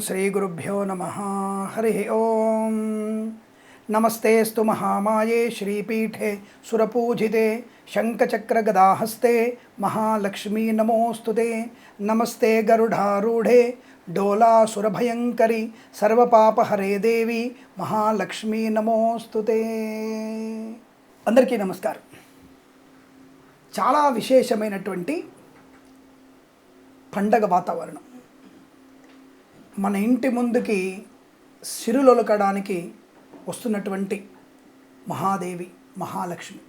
श्रीगुरुभ्यो नमः। हरि ओम। नमस्तेस्तु महामाये श्रीपीठे सुरपूजिते शंखचक्रगदाहस्ते महालक्ष्मी नमोस्तुते। नमस्ते गरुडारूढ़े डोलासुरभयंकरी सर्वपापहरे देवी महालक्ष्मी नमोस्तुते। అందరికీ నమస్కారం। చాలా విశేషమైనటువంటి పండగ వాతావరణం మన ఇంటి ముందుకి సిరులొలకడానికి వస్తున్నటువంటి మహాదేవి మహాలక్ష్మి,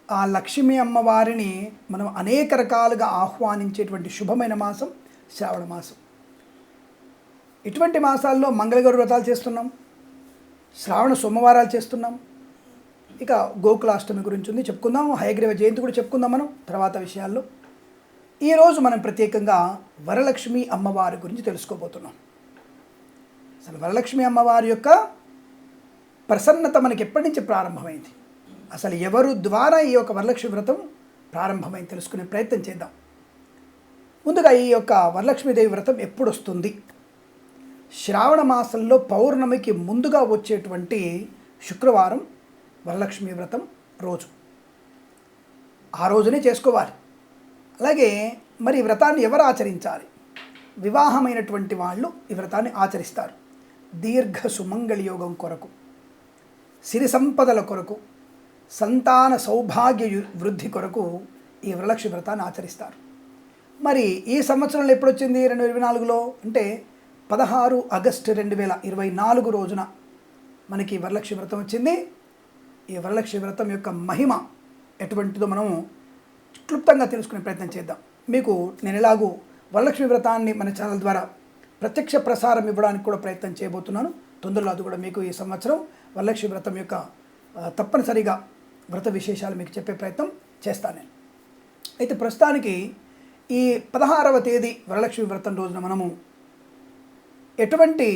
ఆ లక్ష్మీ అమ్మవారిని మనం అనేక రకాలుగా ఆహ్వానించేటువంటి శుభమైన మాసం శ్రావణ మాసం. ఇటువంటి మాసాల్లో మంగళగౌరి వ్రతాలు చేస్తున్నాం, శ్రావణ సోమవారాలు చేస్తున్నాం. ఇక గోకులాష్టమి గురించి ఉంది, చెప్పుకుందాం. హయగ్రీవ జయంతి కూడా చెప్పుకుందాం మనం తర్వాత విషయాల్లో. ఈరోజు మనం ప్రత్యేకంగా వరలక్ష్మి అమ్మవారి గురించి తెలుసుకోబోతున్నాం. అసలు వరలక్ష్మి అమ్మవారి యొక్క ప్రసన్నత మనకి ఎప్పటి నుంచి ప్రారంభమైంది, అసలు ఎవరు ద్వారా ఈ యొక్క వరలక్ష్మి వ్రతం ప్రారంభమైంది తెలుసుకునే ప్రయత్నం చేద్దాం. ముందుగా ఈ యొక్క వరలక్ష్మీదేవి వ్రతం ఎప్పుడు వస్తుంది? శ్రావణ మాసంలో పౌర్ణమికి ముందుగా వచ్చేటువంటి శుక్రవారం వరలక్ష్మి వ్రతం రోజు, ఆ రోజునే చేసుకోవాలి. అలాగే మరి ఈ వ్రతాన్ని ఎవరు ఆచరించాలి? వివాహమైనటువంటి వాళ్ళు ఈ వ్రతాన్ని ఆచరిస్తారు. దీర్ఘ సుమంగళి యోగం కొరకు, సిరి సంపదల కొరకు, సంతాన సౌభాగ్య వృద్ధి కొరకు ఈ వరలక్ష్మి వ్రతాన్ని ఆచరిస్తారు. మరి ఈ సంవత్సరంలో ఎప్పుడు వచ్చింది? 2024లో, అంటే 16 ఆగస్టు 2024 రోజున మనకి వరలక్ష్మి వ్రతం వచ్చింది. ఈ వరలక్ష్మి వ్రతం యొక్క మహిమ ఎటువంటిదో మనం క్లుప్తంగా తెలుసుకునే ప్రయత్నం చేద్దాం. మీకు నేను ఎలాగూ వరలక్ష్మి వ్రతాన్ని మన ఛానల్ ద్వారా ప్రత్యక్ష ప్రసారం ఇవ్వడానికి కూడా ప్రయత్నం చేయబోతున్నాను. తొందరలో అది కూడా మీకు ఈ సంవత్సరం వరలక్ష్మి వ్రతం యొక్క తప్పనిసరిగా వ్రత విశేషాలు మీకు చెప్పే ప్రయత్నం చేస్తాను నేను. అయితే ప్రస్తుతానికి ఈ 16వ తేదీ వరలక్ష్మి వ్రతం రోజున మనము ఎటువంటి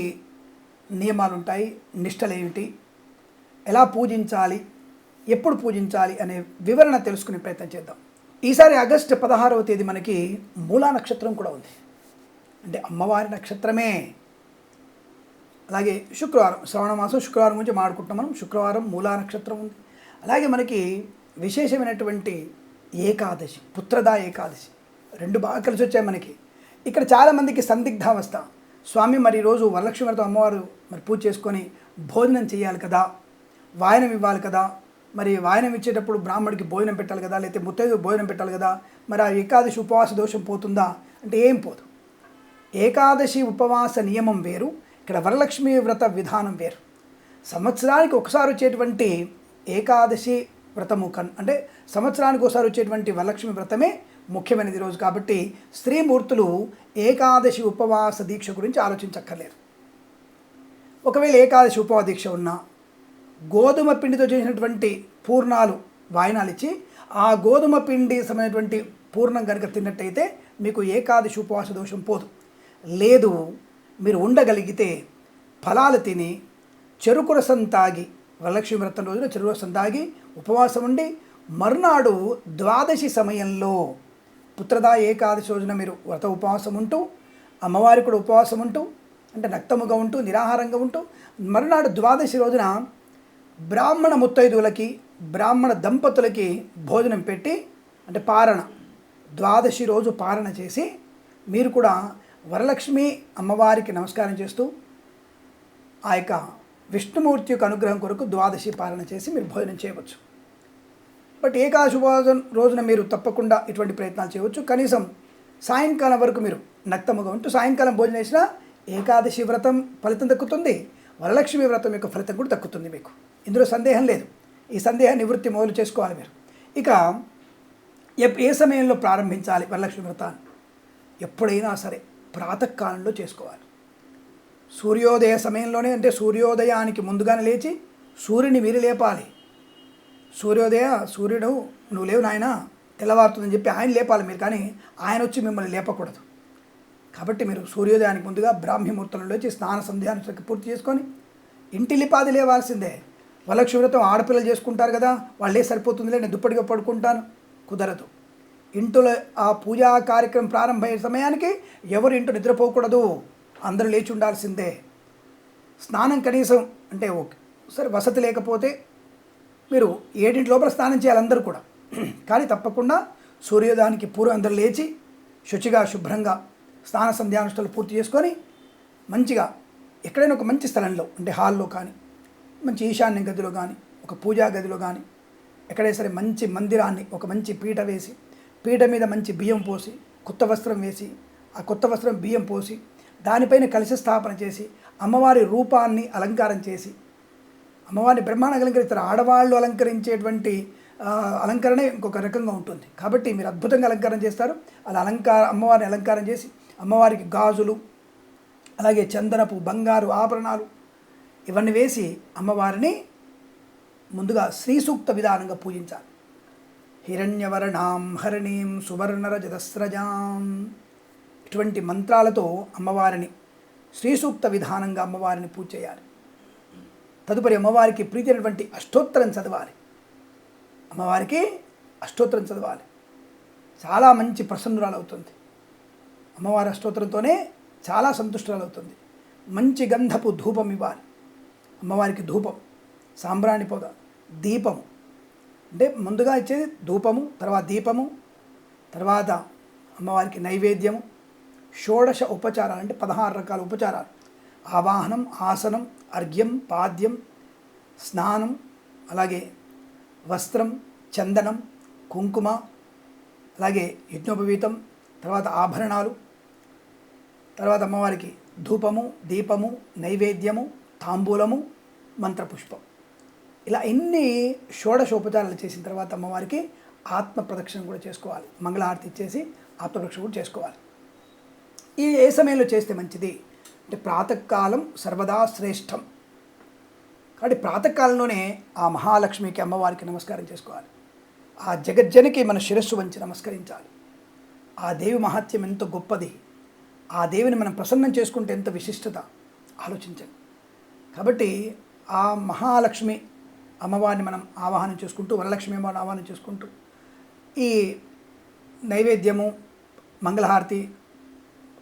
నియమాలు ఉంటాయి, నిష్టలు ఏమిటి, ఎలా పూజించాలి, ఎప్పుడు పూజించాలి అనే వివరణ తెలుసుకునే ప్రయత్నం చేద్దాం. ఈసారి ఆగస్టు 16వ తేదీ మనకి మూలా నక్షత్రం కూడా ఉంది, అంటే అమ్మవారి నక్షత్రమే. అలాగే శుక్రవారం, శ్రావణ మాసం శుక్రవారం గురించి మాట్లాడుకుంటున్నాం మనం. శుక్రవారం మూలా నక్షత్రం ఉంది. అలాగే మనకి విశేషమైనటువంటి ఏకాదశి, పుత్రదా ఏకాదశి, రెండు బాగా కలిసి వచ్చాయి మనకి. ఇక్కడ చాలామందికి సందిగ్ధావస్థ, స్వామి మరి ఈరోజు వరలక్ష్మి వ్రతం అమ్మవారు మరి పూజ చేసుకొని భోజనం చేయాలి కదా, వాయనం ఇవ్వాలి కదా, మరి వాయనం ఇచ్చేటప్పుడు బ్రాహ్మడికి భోజనం పెట్టాలి కదా, లేకపోతే ముత్తైదు భోజనం పెట్టాలి కదా, మరి ఆ ఏకాదశి ఉపవాస దోషం పోతుందా అంటే ఏం పోదు. ఏకాదశి ఉపవాస నియమం వేరు, ఇక్కడ వరలక్ష్మి వ్రత విధానం వేరు. సంవత్సరానికి ఒకసారి వచ్చేటువంటి ఏకాదశి వ్రతము అంటే సంవత్సరానికి ఒకసారి వచ్చేటువంటి వరలక్ష్మి వ్రతమే ముఖ్యమైనది రోజు. కాబట్టి స్త్రీమూర్తులు ఏకాదశి ఉపవాస దీక్ష గురించి ఆలోచించక్కర్లేదు. ఒకవేళ ఏకాదశి ఉపవాస దీక్ష ఉన్నా గోధుమ పిండితో చేసినటువంటి పూర్ణాలు వాయనాలు ఇచ్చి ఆ గోధుమ పిండి సమమైనటువంటి పూర్ణం కనుక తిన్నట్టయితే మీకు ఏకాదశి ఉపవాస దోషం పోదు. లేదు, మీరు ఉండగలిగితే ఫలాలు తిని చెరుకు రసం తాగి, వరలక్ష్మి వ్రతం రోజున చెరుకు రసం తాగి ఉపవాసం ఉండి మరునాడు ద్వాదశి సమయంలో పుత్రదా ఏకాదశి రోజున మీరు వ్రత ఉపవాసం ఉంటూ, అమ్మవారి కూడా ఉపవాసం ఉంటూ, అంటే నక్తముగా ఉంటూ నిరాహారంగా ఉంటూ, మరునాడు ద్వాదశి రోజున బ్రాహ్మణ ముత్తైదువులకి, బ్రాహ్మణ దంపతులకి భోజనం పెట్టి, అంటే పారణ, ద్వాదశి రోజు పారణ చేసి మీరు కూడా వరలక్ష్మి అమ్మవారికి నమస్కారం చేస్తూ ఆ యొక్క విష్ణుమూర్తి యొక్క అనుగ్రహం కొరకు ద్వాదశి పారణ చేసి మీరు భోజనం చేయవచ్చు. బట్ ఏకాదశి ఉపవాసం రోజున మీరు తప్పకుండా ఇటువంటి ప్రయత్నాలు చేయవచ్చు. కనీసం సాయంకాలం వరకు మీరు నక్తముగా ఉంటూ సాయంకాలం భోజనం చేసినా ఏకాదశి వ్రతం ఫలితం దక్కుతుంది, వరలక్ష్మి వ్రతం యొక్క ఫలితం కూడా దక్కుతుంది మీకు. ఇందులో సందేహం లేదు. ఈ సందేహ నివృత్తి మొదలు చేసుకోవాలి మీరు. ఇక ఏ సమయంలో ప్రారంభించాలి వరలక్ష్మి వ్రతాన్ని? ఎప్పుడైనా సరే ప్రాతకాలంలో చేసుకోవాలి. సూర్యోదయ సమయంలోనే, అంటే సూర్యోదయానికి ముందుగానే లేచి సూర్యుని మీరు లేపాలి. సూర్యుడు నువ్వు లేవు నాయన తెల్లవారుతుందని చెప్పి ఆయన లేపాలి మీరు, కానీ ఆయన వచ్చి మిమ్మల్ని లేపకూడదు. కాబట్టి మీరు సూర్యోదయానికి ముందుగా బ్రాహ్మీ ముహూర్తంలో లేచి స్నాన సంధ్యాన్ని పూర్తి చేసుకొని ఇంటిల్లిపాది లేవాల్సిందే. వరలక్ష్మి వ్రతం ఆడపిల్లలు చేసుకుంటారు కదా, వాళ్ళే సరిపోతుందిలే నేను దుప్పటిగా పడుకుంటాను, కుదరదు. ఇంట్లో ఆ పూజా కార్యక్రమం ప్రారంభమయ్యే సమయానికి ఎవరు ఇంట్లో నిద్రపోకూడదు. అందరూ లేచి ఉండాల్సిందే. స్నానం కనీసం అంటే ఓకే, సరే వసతి లేకపోతే మీరు 7 లోపల స్నానం చేయాలి అందరూ కూడా. కానీ తప్పకుండా సూర్యోదయానికి పూర్వం అందరూ లేచి శుచిగా శుభ్రంగా స్నాన సంధ్యానుష్ఠాలు పూర్తి చేసుకొని మంచిగా ఎక్కడైనా ఒక మంచి స్థలంలో అంటే హాల్లో కానీ, మంచి ఈశాన్య గదిలో కానీ, ఒక పూజా గదిలో కానీ, ఎక్కడైనా సరే మంచి మందిరాన్ని ఒక మంచి పీట వేసి, పీట మీద మంచి బియ్యం పోసి, కొత్త వస్త్రం వేసి, ఆ కొత్త వస్త్రం బియ్యం పోసి, దానిపైన కలశ స్థాపన చేసి, అమ్మవారి రూపాన్ని అలంకారం చేసి, అమ్మవారిని బ్రహ్మాండంగా అలంకరిస్తారు. ఆడవాళ్ళు అలంకరించేటువంటి అలంకరణే ఇంకొక రకంగా ఉంటుంది. కాబట్టి మీరు అద్భుతంగా అలంకారం చేస్తారు. అలా అమ్మవారిని అలంకారం చేసి, అమ్మవారికి గాజులు, అలాగే చందనపు బంగారు ఆభరణాలు ఇవన్నీ వేసి అమ్మవారిని ముందుగా శ్రీ సూక్త విధానంగా పూజించాలి. హిరణ్యవర్ణాం హరిణీం సువర్ణరజతస్రజాం ఇటువంటి మంత్రాలతో అమ్మవారిని శ్రీ సూక్త విధానంగా అమ్మవారిని పూజ చేయాలి. తదుపరి అమ్మవారికి ప్రీతి అయినటువంటి అష్టోత్తరం చదవాలి. అమ్మవారికి అష్టోత్తరం చదవాలి. చాలా మంచి ప్రసన్నురాలు అవుతుంది. అమ్మవారి అష్టోత్తరంతోనే చాలా సంతుష్టురాలు అవుతుంది. మంచి గంధపు ధూపం ఇవ్వాలి. అమ్మవారికి ధూపం, సాంబ్రాణి పొగ, దీపము, అంటే ముందుగా ఇచ్చేది ధూపము, తర్వాత దీపము, తర్వాత అమ్మవారికి నైవేద్యము, షోడశ ఉపచారాలు అంటే 16 రకాల ఉపచారాలు, ఆవాహనం, ఆసనం, అర్ఘ్యం, పాద్యం, స్నానం, అలాగే వస్త్రం, చందనం, కుంకుమ, అలాగే యజ్ఞోపవీతం, తర్వాత ఆభరణాలు, తర్వాత అమ్మవారికి ధూపము, దీపము, నైవేద్యము, తాంబూలము, మంత్రపుష్పం, ఇలా ఎన్ని షోడశోపచారాలు చేసిన తర్వాత అమ్మవారికి ఆత్మ ప్రదక్షిణ కూడా చేసుకోవాలి. మంగళహారతి ఇచ్చేసి ఆత్మ ప్రదక్షిణ కూడా చేసుకోవాలి. ఈ ఏ సమయంలో చేస్తే మంచిది అంటే ప్రాతకాలం సర్వదా శ్రేష్టం. కాబట్టి ప్రాతకాలంలోనే ఆ మహాలక్ష్మికి అమ్మవారికి నమస్కారం చేసుకోవాలి. ఆ జగజ్జనికి మన శిరస్సు వంచి నమస్కరించాలి. ఆ దేవి మహత్యం ఎంత గొప్పది, ఆ దేవిని మనం ప్రసన్నం చేసుకుంటే ఎంత విశిష్టత ఆలోచించండి. కాబట్టి ఆ మహాలక్ష్మి అమ్మవారిని మనం ఆవాహనం చేసుకుంటూ, వరలక్ష్మి అమ్మవారిని ఆవాహనం చేసుకుంటూ ఈ నైవేద్యము, మంగళహారతి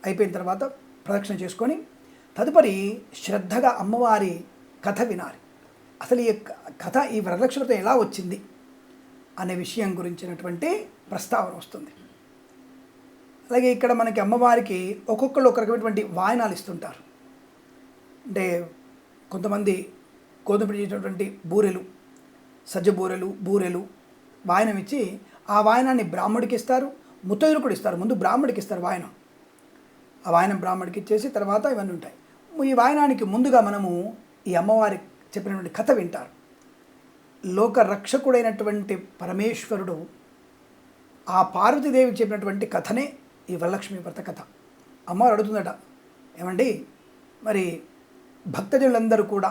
అయిపోయిన తర్వాత ప్రదక్షిణ చేసుకొని తదుపరి శ్రద్ధగా అమ్మవారి కథ వినాలి. అసలు ఈ కథ ఈ వరలక్ష్మితో ఎలా వచ్చింది అనే విషయం గురించినటువంటి ప్రస్తావన వస్తుంది. అలాగే ఇక్కడ మనకి అమ్మవారికి ఒక్కొక్కళ్ళు ఒక రకమైనటువంటి వాయనాలు ఇస్తుంటారు. అంటే కొంతమంది గోధుమ చేసినటువంటి బూరెలు, సజ్జ బూరెలు వాయనం ఇచ్చి ఆ వాయనాన్ని బ్రాహ్మడికి ఇస్తారు, ముత్తైదులు కూడా ఇస్తారు. ముందు బ్రాహ్మడికి ఇస్తారు వాయనం, ఆ వాయనం బ్రాహ్మడికి ఇచ్చేసి తర్వాత ఇవన్నీ ఉంటాయి. ఈ వాయనానికి ముందుగా మనము ఈ అమ్మవారి చెప్పినటువంటి కథ వింటారు. లోక రక్షకుడైనటువంటి పరమేశ్వరుడు ఆ పార్వతీదేవికి చెప్పినటువంటి కథనే ఈ వరలక్ష్మి వ్రత కథ. అమ్మవారు అడుగుతుందట, ఏమండి మరి భక్తజనులందరూ కూడా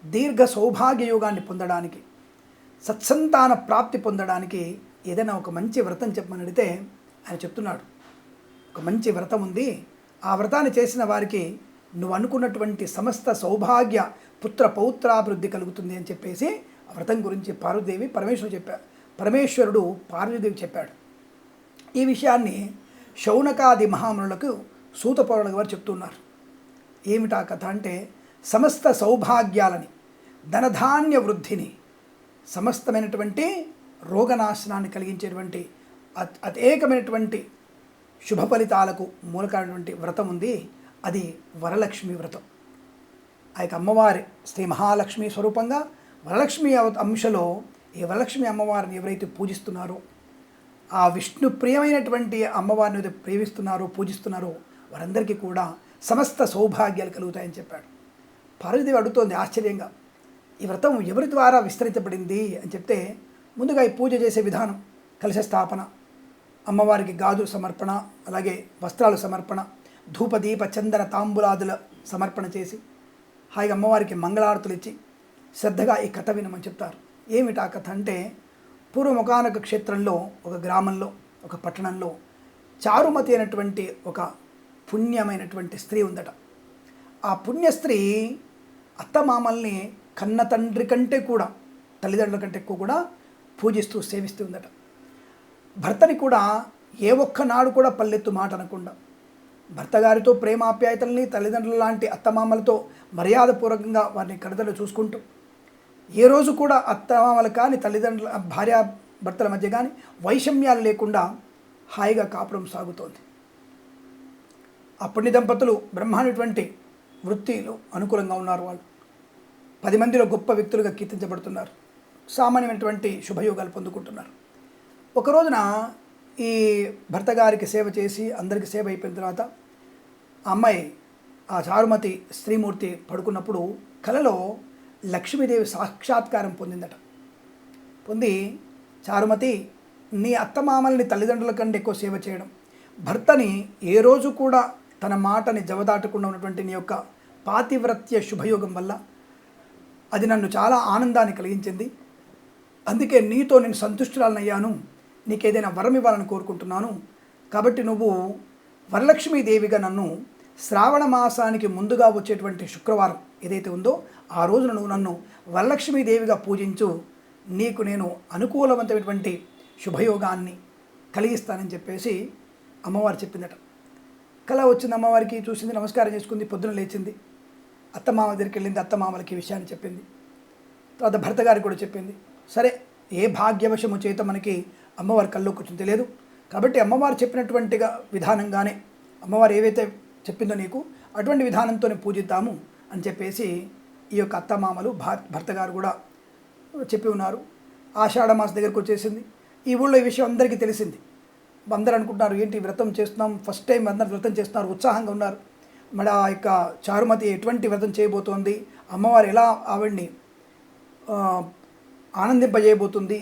దీర్ఘ సౌభాగ్యయోగాన్ని పొందడానికి, సత్సంతాన ప్రాప్తి పొందడానికి ఏదైనా ఒక మంచి వ్రతం చెప్పమని అడిగితే ఆయన చెప్తున్నాడు, ఒక మంచి వ్రతం ఉంది, ఆ వ్రతాన్ని చేసిన వారికి నువ్వు అనుకున్నటువంటి సమస్త సౌభాగ్య పుత్ర పౌత్రాభివృద్ధి కలుగుతుంది అని చెప్పేసి ఆ వ్రతం గురించి పార్వతీదేవి పరమేశ్వరుడు పార్వతీదేవి చెప్పాడు. ఈ విషయాన్ని శౌనకాది మహామునులకు సూత పౌరులకు వారు చెప్తున్నారు. ఏమిటా కథ అంటే సమస్త సౌభాగ్యాలని, ధనధాన్య వృద్ధిని, సమస్తమైనటువంటి రోగనాశనాన్ని కలిగించేటువంటి అతేకమైనటువంటి శుభ ఫలితాలకు మూలకమైనటువంటి వ్రతం ఉంది. అది వరలక్ష్మి వ్రతం. ఆ యొక్క అమ్మవారి శ్రీ మహాలక్ష్మి స్వరూపంగా వరలక్ష్మి అంశలో ఈ వరలక్ష్మి అమ్మవారిని ఎవరైతే పూజిస్తున్నారో, ఆ విష్ణు ప్రియమైనటువంటి అమ్మవారిని అయితే ప్రేమిస్తున్నారో పూజిస్తున్నారో వారందరికీ కూడా సమస్త సౌభాగ్యాలు కలుగుతాయని చెప్పాడు. పార్వతీదేవి అడుగుతోంది ఆశ్చర్యంగా, ఈ వ్రతం ఎవరి ద్వారా విస్తరించబడింది అని చెప్తే ముందుగా ఈ పూజ చేసే విధానం, కలశ స్థాపన, అమ్మవారికి గాజు సమర్పణ, అలాగే వస్త్రాలు సమర్పణ, ధూపదీప చందన తాంబూలాదుల సమర్పణ చేసి హాయిగా అమ్మవారికి మంగళారతులు ఇచ్చి శ్రద్ధగా ఈ కథ వినమని చెప్తారు. ఏమిటి ఆ కథ అంటే పూర్వం ఒకానొక క్షేత్రంలో, ఒక గ్రామంలో, ఒక పట్టణంలో చారుమతి అయినటువంటి ఒక పుణ్యమైనటువంటి స్త్రీ ఉందట. ఆ పుణ్య స్త్రీ అత్తమామల్ని కన్న తండ్రి కంటే కూడా, తల్లిదండ్రుల కంటే ఎక్కువ కూడా పూజిస్తూ సేవిస్తూ ఉందట. భర్తని కూడా ఏ ఒక్కనాడు కూడా పల్లెత్తు మాట అనకుండా భర్తగారితో ప్రేమాప్యాయతల్ని, తల్లిదండ్రుల లాంటి అత్తమామలతో మర్యాదపూర్వకంగా వారిని కడతలు చూసుకుంటూ, ఏ రోజు కూడా అత్తమామలు కానీ తల్లిదండ్రుల భార్యాభర్తల మధ్య కానీ వైషమ్యాలు లేకుండా హాయిగా కాపురం సాగుతోంది. ఆ పుణ్య దంపతులు బ్రహ్మాండటువంటి వృత్తిలో అనుకూలంగా ఉన్నారు. వాళ్ళు 10 మందిలో గొప్ప వ్యక్తులుగా కీర్తించబడుతున్నారు. సామాన్యమైనటువంటి శుభయోగాలు పొందుకుంటున్నారు. ఒక రోజున ఈ భర్త గారికి సేవ చేసి అందరికి సేవ అయిపోయిన తర్వాత ఆ అమ్మాయి, ఆ చారుమతి స్త్రీమూర్తి పడుకున్నప్పుడు కలలో లక్ష్మీదేవి సాక్షాత్కారం పొందిందట. పొంది, చారుమతి, నీ అత్తమామల్ని తల్లిదండ్రుల కంటే ఎక్కువ సేవ చేయడం, భర్తని ఏ రోజు కూడా తన మాటని జవదాటకుండా ఉన్నటువంటి నీ యొక్క పాతివ్రత్య శుభయోగం వల్ల అది నన్ను చాలా ఆనందాన్ని కలిగించింది. అందుకే నీతో నేను సంతుష్టురాలనయ్యాను. నీకేదైనా వరం ఇవ్వాలని కోరుకుంటున్నాను. కాబట్టి నువ్వు వరలక్ష్మీదేవిగా నన్ను శ్రావణ మాసానికి ముందుగా వచ్చేటువంటి శుక్రవారం ఏదైతే ఉందో ఆ రోజున నువ్వు నన్ను వరలక్ష్మీదేవిగా పూజించు. నీకు నేను అనుకూలవంతమైనటువంటి శుభయోగాన్ని కలిగిస్తానని చెప్పేసి అమ్మవారు చెప్పిందట. కళ వచ్చింది, అమ్మవారికి చూసింది, నమస్కారం చేసుకుంది, పొద్దున లేచింది, అత్తమామ దగ్గరికి వెళ్ళింది, అత్తమామలకి విషయాన్ని చెప్పింది. తర్వాత భర్త గారికి కూడా చెప్పింది. సరే, ఏ భాగ్యవశము చేత మనకి అమ్మవారి కల్లో కూర్చొని తెలియదు కాబట్టి అమ్మవారు చెప్పినటువంటిగా విధానంగానే, అమ్మవారు ఏవైతే చెప్పిందో నీకు అటువంటి విధానంతోనే పూజిద్దాము అని చెప్పేసి ఈ యొక్క అత్తమామలు భర్త గారు కూడా చెప్పి ఉన్నారు. ఆషాఢ మాసం దగ్గరకు వచ్చేసింది. ఈ ఊళ్ళో ఈ విషయం అందరికీ తెలిసింది. అందరూ అనుకుంటున్నారు, ఏంటి వ్రతం చేస్తున్నాం, ఫస్ట్ టైం అందరూ వ్రతం చేస్తున్నారు, ఉత్సాహంగా ఉన్నారు. మరి ఆ యొక్క చారుమతి ఎటువంటి వ్రతం చేయబోతోంది, అమ్మవారు ఎలా ఆవిడ్ని ఆనందింపజేయబోతుంది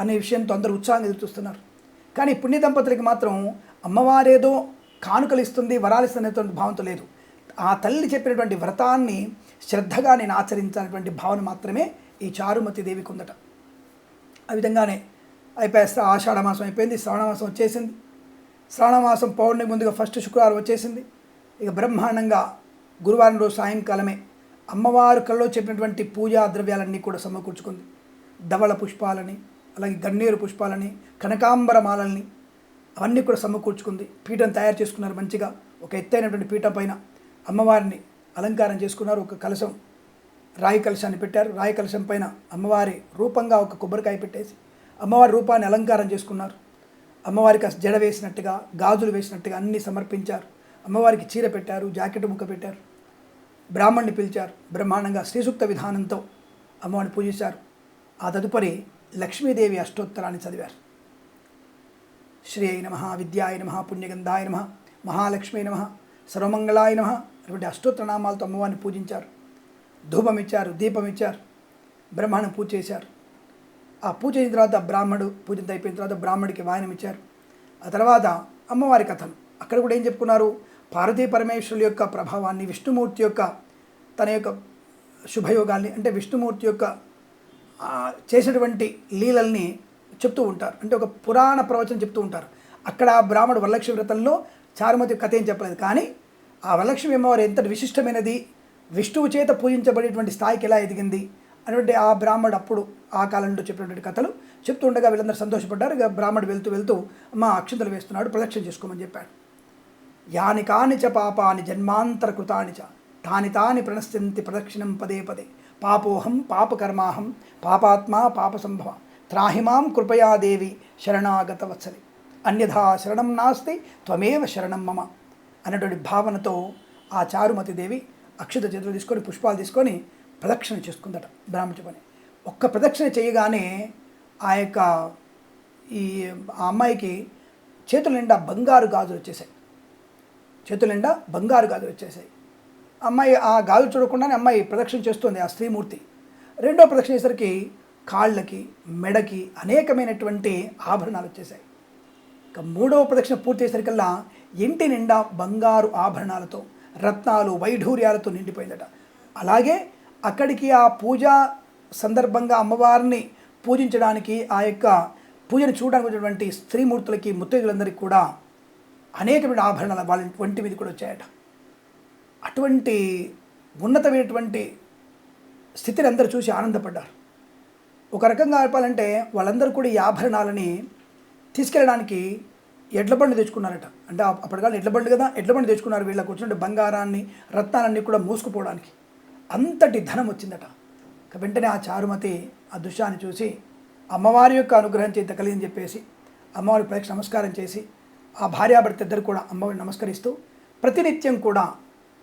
అనే విషయంతో అందరూ ఉత్సాహంగా ఎదురు చూస్తున్నారు. కానీ పుణ్య దంపతులకి మాత్రం అమ్మవారేదో కానుకలు ఇస్తుంది, వరాలు ఇస్తున్నటువంటి భావంతో లేదు. ఆ తల్లి చెప్పినటువంటి వ్రతాన్ని శ్రద్ధగా నేను ఆచరించాలనేటువంటి భావన మాత్రమే ఈ చారుమతి దేవికి ఉందట. ఆ విధంగానే అయిపోయి ఆషాఢ మాసం అయిపోయింది, శ్రావణ మాసం వచ్చేసింది. శ్రావణ మాసం పౌర్ణమి ముందుగా ఫస్ట్ శుక్రవారం వచ్చేసింది. ఇక బ్రహ్మాండంగా గురువారం రోజు సాయంకాలమే అమ్మవారు కల్లో చెప్పినటువంటి పూజా ద్రవ్యాలన్నీ కూడా సమకూర్చుకుంది. ధవళ పుష్పాలని, అలాగే గన్నేరు పుష్పాలని, కనకాంబరమాలని అవన్నీ కూడా సమకూర్చుకుంది. పీఠం తయారు చేసుకున్నారు మంచిగా. ఒక ఎత్తైనటువంటి పీఠం పైన అమ్మవారిని అలంకారం చేసుకున్నారు. ఒక కలశం, రాయి కలశాన్ని పెట్టారు. రాయి కలశం పైన అమ్మవారి రూపంగా ఒక కొబ్బరికాయ పెట్టేసి అమ్మవారి రూపాన్ని అలంకారం చేసుకున్నారు. అమ్మవారికి జడ వేసినట్టుగా, గాజులు వేసినట్టుగా అన్నీ సమర్పించారు. అమ్మవారికి చీర పెట్టారు, జాకెట్ ముక్క పెట్టారు. బ్రాహ్మణ్ణి పిలిచారు. బ్రహ్మాండంగా శ్రీసూక్త విధానంతో అమ్మవారిని పూజించారు. ఆ తదుపరి లక్ష్మీదేవి అష్టోత్తరాన్ని చదివారు. శ్రీ అయి నమః, విద్యాయ నమః, పుణ్యగంధాయ నమః, మహాలక్ష్మీ నమః, సర్వమంగళాయ నమః అటువంటి అష్టోత్తర నామాలతో అమ్మవారిని పూజించారు. ధూపం ఇచ్చారు, దీపం ఇచ్చారు, బ్రహ్మాండం పూజ చేశారు. ఆ పూజ అయిన తర్వాత బ్రాహ్మడు పూజంత అయిపోయిన తర్వాత బ్రాహ్మడికి వాయనం ఇచ్చారు. ఆ తర్వాత అమ్మవారి కథలు అక్కడ కూడా ఏం చెప్పుకున్నారు, పార్వతీ పరమేశ్వరుల యొక్క ప్రభావాన్ని, విష్ణుమూర్తి యొక్క తన యొక్క శుభయోగాల్ని, అంటే విష్ణుమూర్తి యొక్క చేసినటువంటి లీలల్ని చెప్తూ ఉంటారు. అంటే ఒక పురాణ ప్రవచనం చెప్తూ ఉంటారు. అక్కడ బ్రాహ్మడు వరలక్ష్మి వ్రతంలో చారుమతి కథ ఏం చెప్పలేదు, కానీ ఆ వరలక్ష్మి అమ్మవారు ఎంత విశిష్టమైనది, విష్ణువు చేత పూజించబడేటువంటి స్థాయికి ఎలా ఎదిగింది అనేటువంటి ఆ బ్రాహ్మడు అప్పుడు ఆ కాలంలో చెప్పినటువంటి కథలు చెప్తూ ఉండగా వీళ్ళందరూ సంతోషపడ్డారు. ఇక బ్రాహ్మడు వెళ్తూ అమ్మ అక్షంతలు వేస్తున్నాడు, ప్రదక్షిణ చేసుకోమని చెప్పాడు. యాని కాని చ పాపాని జన్మాంతర కృతాని చ తాని తాని ప్రణశ్యంతి ప్రదక్షిణం పదే పదే పాపోహం పాపకర్మాహం పాపాత్మా పాపసంభవ త్రాహిమాం కృపయాదేవి శరణాగత వత్సలి అన్యథా శరణం నాస్తి త్వమేవ శరణం మమ అన్నటువంటి భావనతో ఆ చారుమతి దేవి అక్షత చేతులు తీసుకొని పుష్పాలు తీసుకొని ప్రదక్షిణ చేసుకుందట బ్రాహ్మణ. ఒక్క ప్రదక్షిణ చేయగానే ఆ యొక్క ఆ అమ్మాయికి చేతుల నిండా బంగారు గాజులు వచ్చేసాయి. చేతుల నిండా బంగారు గాజులు వచ్చేసాయి. అమ్మాయి ఆ గాజులు చూడకుండానే అమ్మాయి ప్రదక్షిణ చేస్తుంది ఆ స్త్రీమూర్తి. రెండో ప్రదక్షిణ చేసరికి కాళ్ళకి, మెడకి అనేకమైనటువంటి ఆభరణాలు వచ్చేసాయి. ఇక మూడవ ప్రదక్షిణ పూర్తి చేసరికల్లా ఇంటి నిండా బంగారు ఆభరణాలతో, రత్నాలు, వైఢూర్యాలతో నిండిపోయిందట. అలాగే అక్కడికి ఆ పూజా సందర్భంగా అమ్మవారిని పూజించడానికి, ఆ యొక్క పూజను చూడడానికి వచ్చినటువంటి స్త్రీమూర్తులకి, ముత్తైదులందరికీ కూడా అనేకమైన ఆభరణాల వాళ్ళ వంటి మీద కూడా వచ్చాయట. అటువంటి ఉన్నతమైనటువంటి స్థితిని అందరూ చూసి ఆనందపడ్డారు. ఒక రకంగా చెప్పాలంటే వాళ్ళందరూ కూడా ఈ ఆభరణాలని తీసుకెళ్ళడానికి ఎడ్ల బండి తెచ్చుకున్నారట. అంటే అప్పటికాలం ఎడ్ల బండి కదా, ఎడ్ల బండి తెచ్చుకున్నారు వీళ్ళకి వచ్చినట్టు బంగారాన్ని రత్నాలన్నీ కూడా మోసుకుపోవడానికి. అంతటి ధనం వచ్చిందట. వెంటనే ఆ చారుమతి ఆ దృశ్యాన్ని చూసి అమ్మవారి యొక్క అనుగ్రహం చేత కలిగిందని చెప్పేసి అమ్మవారి పైకి నమస్కారం చేసి ఆ భార్యాభర్త ఇద్దరు కూడా అమ్మవారిని నమస్కరిస్తూ ప్రతినిత్యం కూడా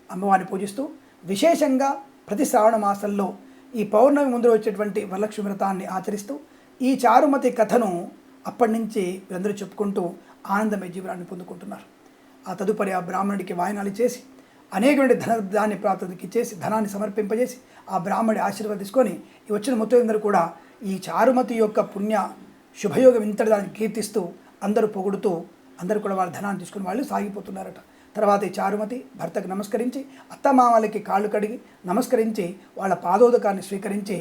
అమ్మవారిని పూజిస్తూ విశేషంగా ప్రతి శ్రావణ మాసంలో ఈ పౌర్ణమి ముందు వచ్చేటువంటి వరలక్ష్మి వ్రతాన్ని ఆచరిస్తూ ఈ చారుమతి కథను అప్పటి నుంచి వీరందరూ చెప్పుకుంటూ ఆనందమయ జీవనాన్ని పొందుకుంటున్నారు. ఆ తదుపరి ఆ బ్రాహ్మణుడికి వాయనాలు చేసి అనేకమైన ధనాన్ని ప్రాప్తికి ఇచ్చేసి ధనాన్ని సమర్పింపజేసి ఆ బ్రాహ్మడి ఆశీర్వాదం తీసుకొని ఈ వచ్చిన మొత్తం కూడా ఈ చారుమతి యొక్క పుణ్య శుభయోగం ఇంతటి దాన్ని కీర్తిస్తూ అందరూ పొగుడుతూ అందరూ కూడా వాళ్ళ ధనాన్ని తీసుకుని వాళ్ళు సాగిపోతున్నారట. తర్వాత ఈ చారుమతి భర్తకు నమస్కరించి అత్తమామలకి కాళ్ళు కడిగి నమస్కరించి వాళ్ళ పాదోదకాన్ని స్వీకరించి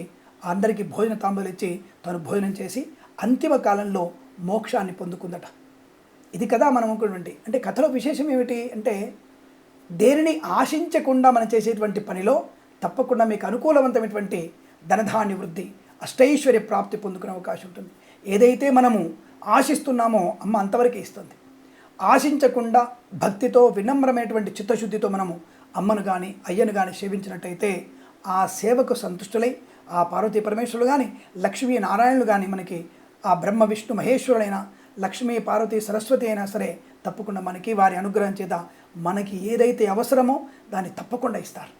అందరికీ భోజన తాంబూలు ఇచ్చి తను భోజనం చేసి అంతిమ కాలంలో మోక్షాన్ని పొందుకుందట. ఇది కదా మనం అనుకున్నటువంటి అంటే కథలో విశేషం ఏమిటి అంటే దేనిని ఆశించకుండా మనం చేసేటువంటి పనిలో తప్పకుండా మీకు అనుకూలవంతమైనటువంటి ధనధాన్య వృద్ధి అష్టైశ్వర్య ప్రాప్తి పొందుకునే అవకాశం ఉంటుంది. ఏదైతే మనము ఆశిస్తున్నామో అమ్మ అంతవరకే ఇస్తుంది. ఆశించకుండా భక్తితో వినమ్రమైనటువంటి చిత్తశుద్ధితో మనము అమ్మను కానీ అయ్యను కానీ సేవించినట్టయితే ఆ సేవకు సంతుష్టులై ఆ పార్వతీ పరమేశ్వరులు కానీ లక్ష్మీ నారాయణులు కానీ మనకి ఆ బ్రహ్మ విష్ణు మహేశ్వరులైన లక్ష్మీ పార్వతీ సరస్వతి అయినా సరే తప్పకుండా మనకి వారి అనుగ్రహం చేత మనకి ఏదైతే అవసరమో దాన్ని తప్పకుండా ఇస్తారు.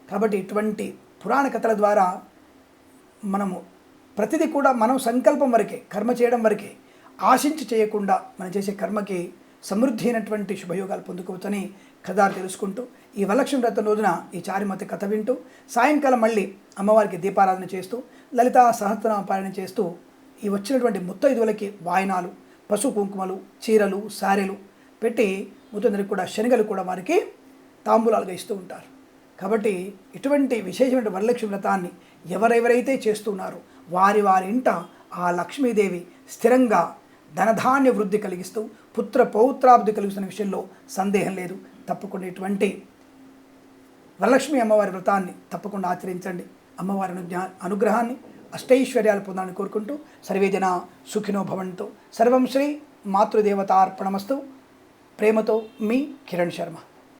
కాబట్టి ఇటువంటి పురాణ కథల ద్వారా మనము ప్రతిదీ కూడా మనం సంకల్పం వరకే కర్మ చేయడం వరకే ఆశించి చేయకుండా మనం చేసే కర్మకి సమృద్ధి అయినటువంటి శుభయోగాలు పొందుకోవచ్చని కథ తెలుసుకుంటూ ఈ వరలక్ష్మి వ్రతం రోజున ఈ చారుమతి కథ వింటూ సాయంకాలం మళ్ళీ అమ్మవారికి దీపారాధన చేస్తూ లలితా సహస్రనామ పారాయణ చేస్తూ ఈ వచ్చినటువంటి ముత్తైదువులకి వాయనాలు పసుపు కుంకుమలు చీరలు సారెలు పెట్టి ముత్తందరికి కూడా శనగలు కూడా వారికి తాంబూలాలుగా ఇస్తూ ఉంటారు. కాబట్టి ఇటువంటి విశేషమైన వరలక్ష్మి వ్రతాన్ని ఎవరెవరైతే చేస్తున్నారో వారి వారి ఇంట ఆ లక్ష్మీదేవి స్థిరంగా ధనధాన్య వృద్ధి కలిగిస్తూ పుత్ర పౌత్రాభివృద్ధి కలిగిస్తున్న విషయంలో సందేహం లేదు. తప్పకుండా ఇటువంటి వరలక్ష్మి అమ్మవారి వ్రతాన్ని తప్పకుండా ఆచరించండి. అమ్మవారి అనుగ్రహాన్ని అష్టైశ్వర్యాలు పొందాలని కోరుకుంటూ సర్వేజన సుఖినో భవంతు. సర్వం శ్రీ మాతృదేవతార్పణమస్తు. ప్రేమతో మీ కిరణ్ శర్మ.